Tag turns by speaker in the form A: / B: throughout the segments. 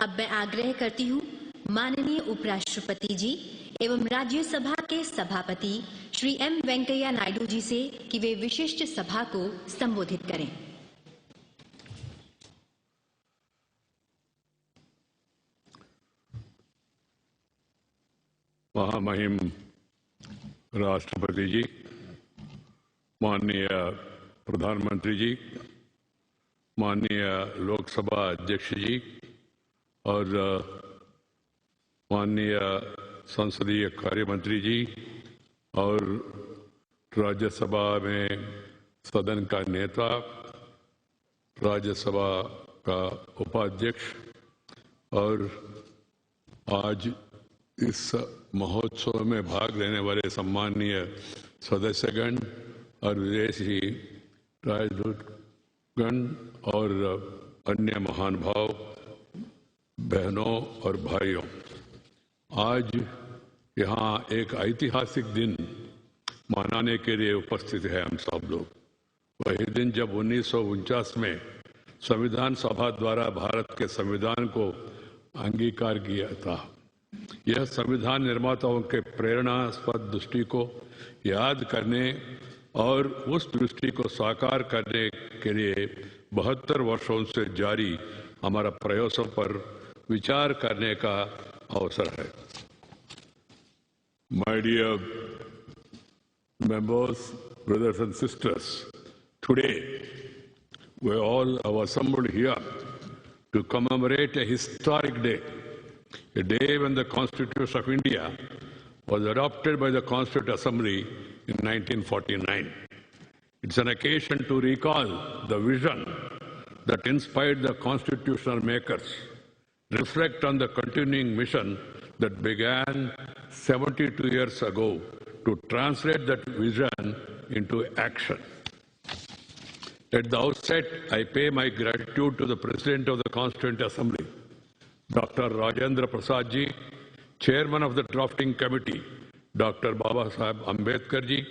A: अब मैं आग्रह करती हूँ माननीय उपराष्ट्रपति जी एवं राज्यसभा के सभापति श्री एम वेंकैया नायडू जी से कि वे विशिष्ट सभा को संबोधित करें।
B: महामहिम राष्ट्रपति जी, माननीय प्रधानमंत्री जी, माननीय लोकसभा अध्यक्ष जी और माननीय संसदीय कार्य मंत्री जी और राज्यसभा में सदन का नेता, राज्यसभा का उपाध्यक्ष और आज इस महोत्सव में भाग लेने वाले सम्माननीय सदस्यगण और विदेशी राजदूतगण और अन्य महानुभाव, बहनों और भाइयों, आज यहाँ एक ऐतिहासिक दिन मनाने के लिए उपस्थित है हम सब लोग। वही दिन जब 1949 में संविधान सभा द्वारा भारत के संविधान को अंगीकार किया था। यह संविधान निर्माताओं के प्रेरणास्पद दृष्टि को याद करने और उस दृष्टि को साकार करने के लिए 72 वर्षों से जारी हमारा प्रयासों पर विचार करने का अवसर है। My dear members, brothers and sisters, today we all have assembled here to commemorate a historic day, a day when the Constitution of India was adopted by the Constituent Assembly in 1949. It's an occasion to recall the vision that inspired the constitutional makers, reflect on the continuing mission that began 72 years ago to translate that vision into action. At the outset, I pay my gratitude to the President of the Constituent Assembly, Dr. Rajendra Prasad ji, Chairman of the Drafting Committee, Dr. Baba Saheb Ambedkar ji,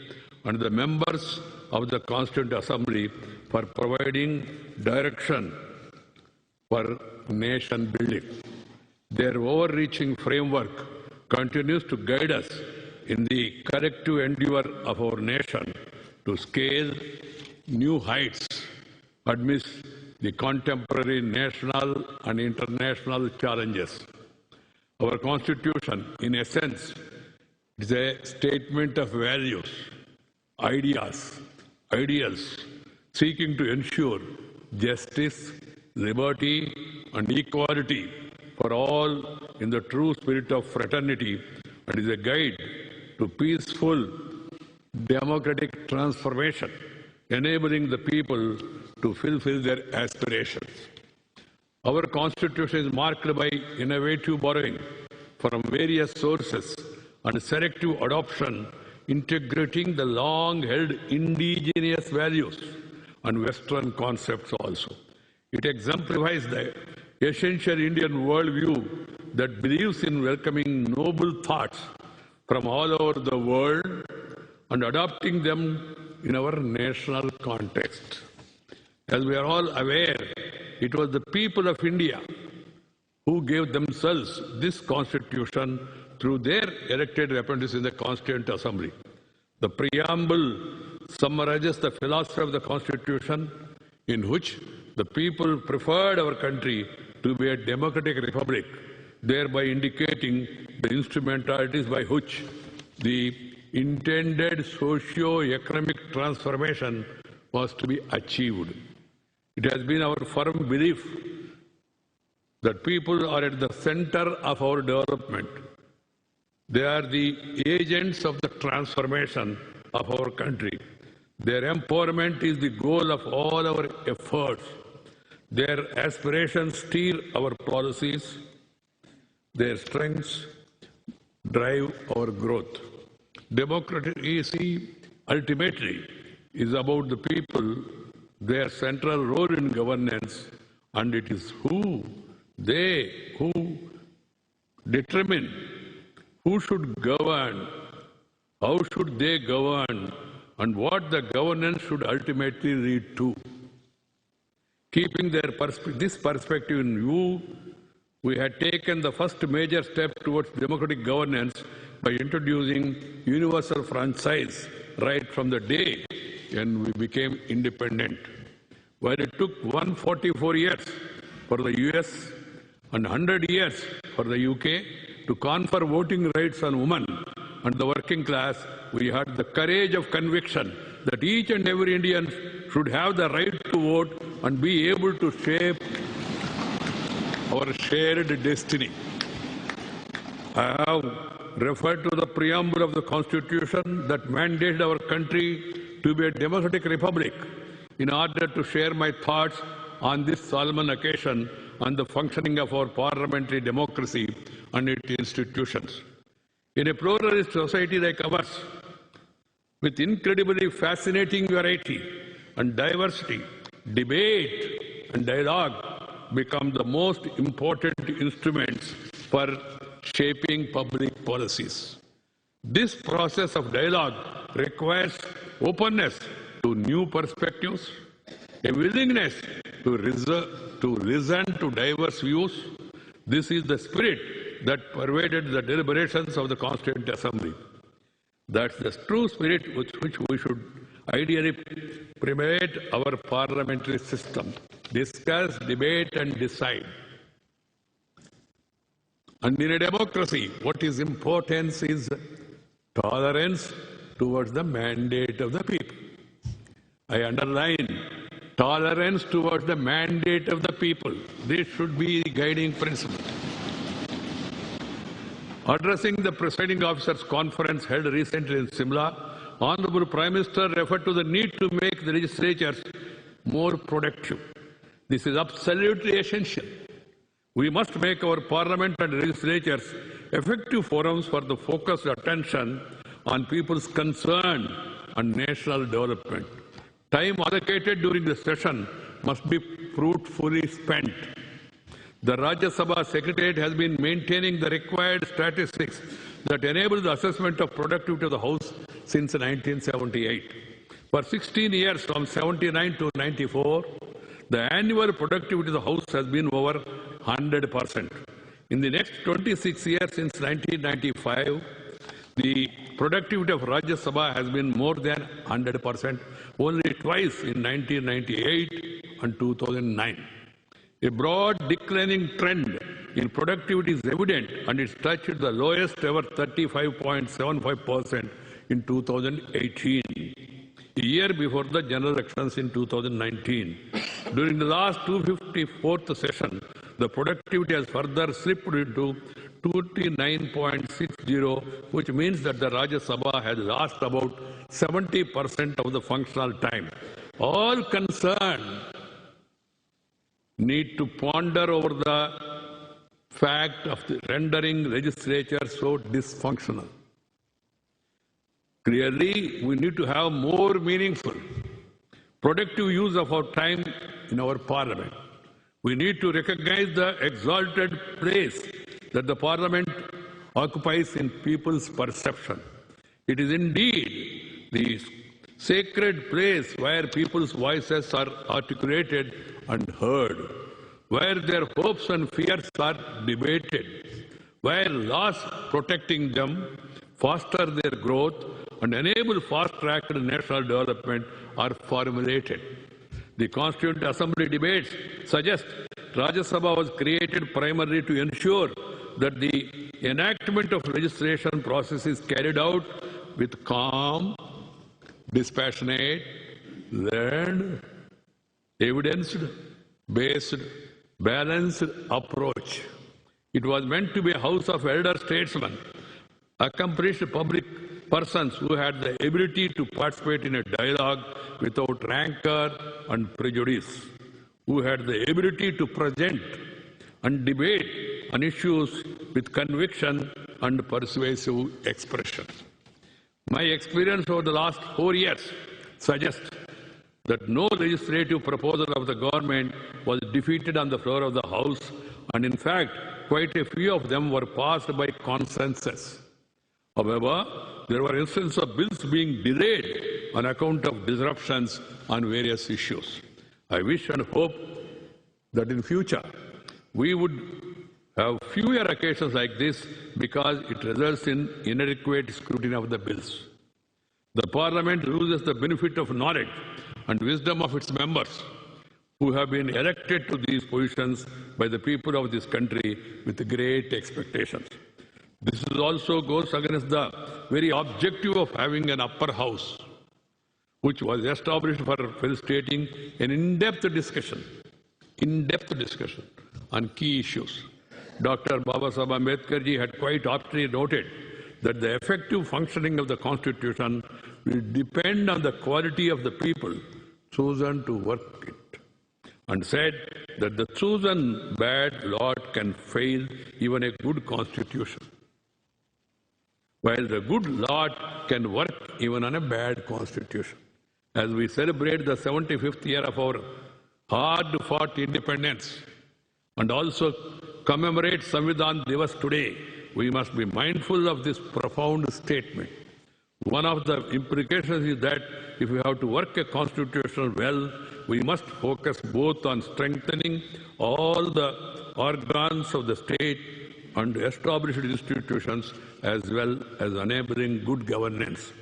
B: and the members of the Constituent Assembly for providing direction for nation building. Their overreaching framework continues to guide us in the collective endeavor of our nation to scale new heights amidst the contemporary national and international challenges. Our Constitution, in essence, is a statement of values, ideas, ideals, seeking to ensure justice, liberty, and equality for all in the true spirit of fraternity, and is a guide to peaceful democratic transformation, enabling the people to fulfill their aspirations. Our Constitution is marked by innovative borrowing from various sources and selective adoption, integrating the long-held indigenous values and Western concepts also. It exemplifies the essential Indian worldview that believes in welcoming noble thoughts from all over the world and adopting them in our national context. As we are all aware, it was the people of India who gave themselves this Constitution through their elected representatives in the Constituent Assembly. The preamble summarizes the philosophy of the Constitution, in which the people preferred our country to be a democratic republic, thereby indicating the instrumentalities by which the intended socio-economic transformation was to be achieved. It has been our firm belief that people are at the center of our development. They are the agents of the transformation of our country. Their empowerment is the goal of all our efforts. Their aspirations steer our policies. Their strengths drive our growth. Democracy ultimately is about the people, their central role in governance, and it is who determine who should govern, how should they govern, and what the governance should ultimately lead to. Keeping this perspective in view, We had taken the first major step towards democratic governance by introducing universal franchise right from the day when we became independent. While it took 144 years for the US and 100 years for the UK to confer voting rights on women and the working class, we had the courage of conviction that each and every Indian should have the right to vote and be able to shape our shared destiny. I have referred to the preamble of the Constitution that mandated our country to be a democratic republic in order to share my thoughts on this solemn occasion on the functioning of our parliamentary democracy and its institutions. In a pluralist society like ours, with incredibly fascinating variety and diversity, debate and dialogue become the most important instruments for shaping public policies. This process of dialogue requires openness to new perspectives, a willingness to listen to diverse views. This is the spirit that pervaded the deliberations of the Constituent Assembly. That's the true spirit with which we should ideally permeate our parliamentary system. Discuss, debate, and decide. And in a democracy, what is important is tolerance towards the mandate of the people. I underline tolerance towards the mandate of the people. This should be the guiding principle. Addressing the presiding officers' conference held recently in Simla, Honorable Prime Minister referred to the need to make the legislatures more productive. This is absolutely essential. We must make our parliament and legislatures effective forums for the focused attention on people's concern and national development. Time allocated during the session must be fruitfully spent. The Rajya Sabha Secretariat has been maintaining the required statistics that enable the assessment of productivity of the House since 1978. For 16 years, from 79 to 94, the annual productivity of the House has been over 100%. In the next 26 years, since 1995, the productivity of Rajya Sabha has been more than 100%, only twice in 1998 and 2009. A broad declining trend in productivity is evident, and it's touched the lowest ever 35.75% in 2018, a year before the general elections in 2019. During the last 254th session, the productivity has further slipped into 29.60, which means that the Rajya Sabha has lost about 70% of the functional time. All concerned need to ponder over the fact of the rendering legislature so dysfunctional. Clearly, we need to have more meaningful, productive use of our time in our parliament. We need to recognize the exalted place that the parliament occupies in people's perception. It is indeed the sacred place where people's voices are articulated and heard, where their hopes and fears are debated, where laws protecting them foster their growth and enable fast-tracked national development are formulated. The Constituent Assembly debates suggest Rajya Sabha was created primarily to ensure that the enactment of legislation process is carried out with calm, dispassionate, learned, evidence-based, balanced approach. It was meant to be a house of elder statesmen, accomplished public persons who had the ability to participate in a dialogue without rancor and prejudice, who had the ability to present and debate on issues with conviction and persuasive expression. My experience over the last 4 years suggests that no legislative proposal of the government was defeated on the floor of the House, and in fact, quite a few of them were passed by consensus. However, there were instances of bills being delayed on account of disruptions on various issues. I wish and hope that in future we would have fewer occasions like this because it results in inadequate scrutiny of the bills. The Parliament loses the benefit of knowledge and wisdom of its members, who have been elected to these positions by the people of this country with great expectations. This also goes against the very objective of having an upper house, which was established for facilitating an in-depth discussion on key issues. Dr. Babasaheb Ambedkar ji had quite aptly noted that the effective functioning of the Constitution will depend on the quality of the people chosen to work it, and said that the chosen bad lot can fail even a good Constitution, while the good lot can work even on a bad Constitution. As we celebrate the 75th year of our hard-fought independence and also commemorate Samvidhan Divas today, we must be mindful of this profound statement. One of the implications is that if we have to work a constitution well, we must focus both on strengthening all the organs of the state and established institutions as well as enabling good governance.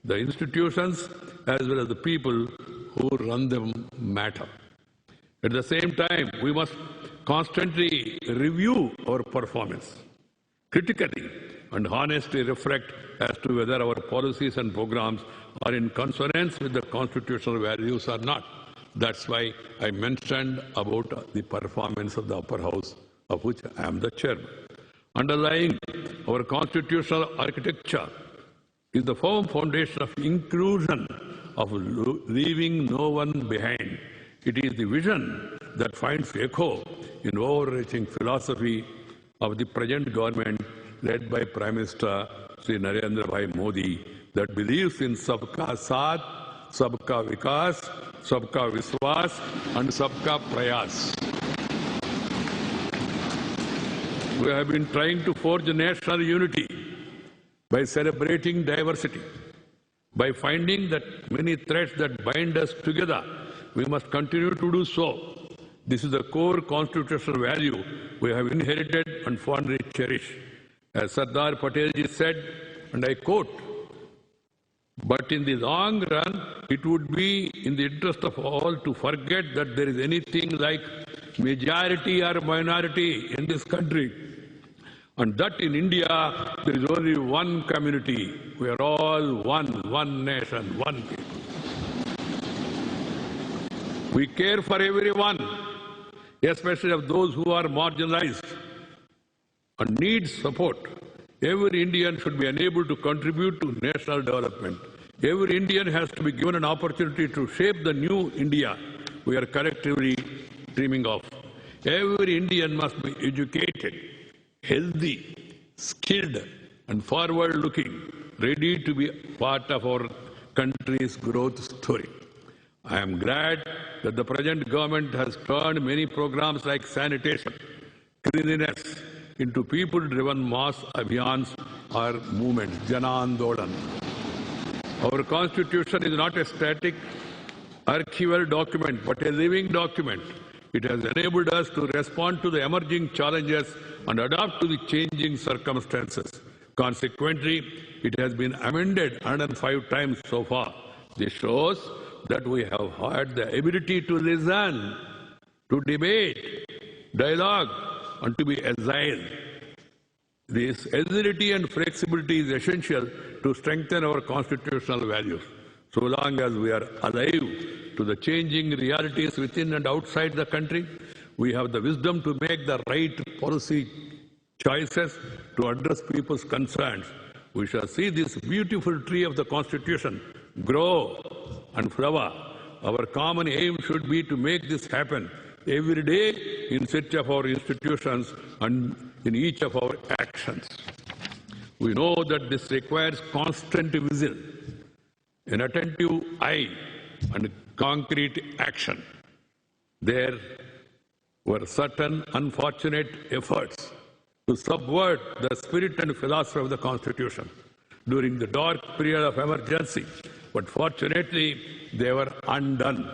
B: The institutions as well as the people who run them matter. At the same time, we must constantly review our performance, critically and honestly reflect as to whether our policies and programs are in consonance with the constitutional values or not. That's why I mentioned about the performance of the upper house, of which I am the chairman. Underlying our constitutional architecture is the firm foundation of inclusion, of leaving no one behind. It is the vision that finds echo in overreaching philosophy of the present government led by Prime Minister Sri Narendra Bhai Modi, that believes in Sabka Saath, Sabka Vikas, Sabka Viswas and Sabka Prayas. We have been trying to forge national unity by celebrating diversity, by finding that many threads that bind us together. We must continue to do so. This is the core constitutional value we have inherited and fondly cherish. As Sardar Patel ji said, and I quote, "But in the long run, it would be in the interest of all to forget that there is anything like majority or minority in this country, and that in India there is only one community. We are all one nation, one people. We care for everyone, especially of those who are marginalized and need support. Every Indian should be enabled to contribute to national development. Every Indian has to be given an opportunity to shape the new India we are collectively dreaming of. Every Indian must be educated, healthy, skilled and forward-looking, ready to be part of our country's growth story. I am glad that the present government has turned many programs like sanitation, cleanliness into people-driven mass abhiyans or movements, Jana Andolan. Our constitution is not a static archival document, but a living document. It has enabled us to respond to the emerging challenges and adapt to the changing circumstances. Consequently, it has been amended 105 times so far. This shows that we have had the ability to listen, to debate, dialogue, and to be agile. This agility and flexibility is essential to strengthen our constitutional values. So long as we are alive to the changing realities within and outside the country, we have the wisdom to make the right policy choices to address people's concerns. We shall see this beautiful tree of the Constitution grow and flower. Our common aim should be to make this happen every day in search of our institutions and in each of our actions. We know that this requires constant vigil, an attentive eye, and concrete action. There were certain unfortunate efforts to subvert the spirit and philosophy of the Constitution during the dark period of emergency, but fortunately they were undone.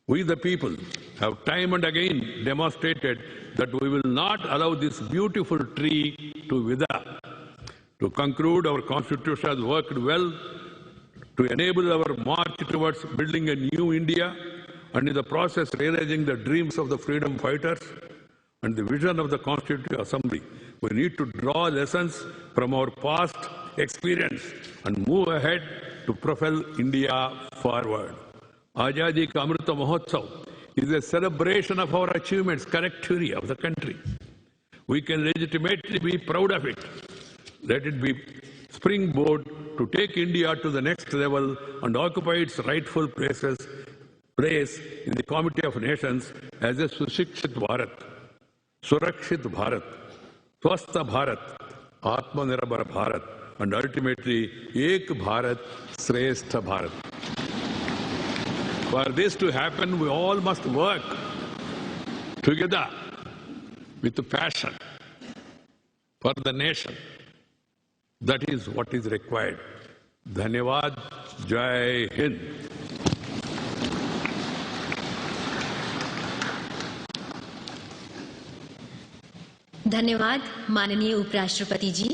B: We the people have time and again demonstrated that we will not allow this beautiful tree to wither. To conclude, our Constitution has worked well to enable our march towards building a new India, and in the process realizing the dreams of the freedom fighters and the vision of the Constituent Assembly. We need to draw lessons from our past experience and move ahead to propel India forward. Azadi Ka Amrita Mahotsav is a celebration of our achievements collectively of the country. We can legitimately be proud of it. Let it be springboard to take India to the next level and occupy its rightful place in the Committee of Nations as a Sushikshit Bharat, Surakshit Bharat, Swastha Bharat, Atmanirbhar Bharat, and ultimately Ek Bharat, Shrestha Bharat. For this to happen, we all must work together with passion for the nation. That is what is required. Dhanyavad. Jai Hind.
A: धन्यवाद माननीय उपराष्ट्रपति जी।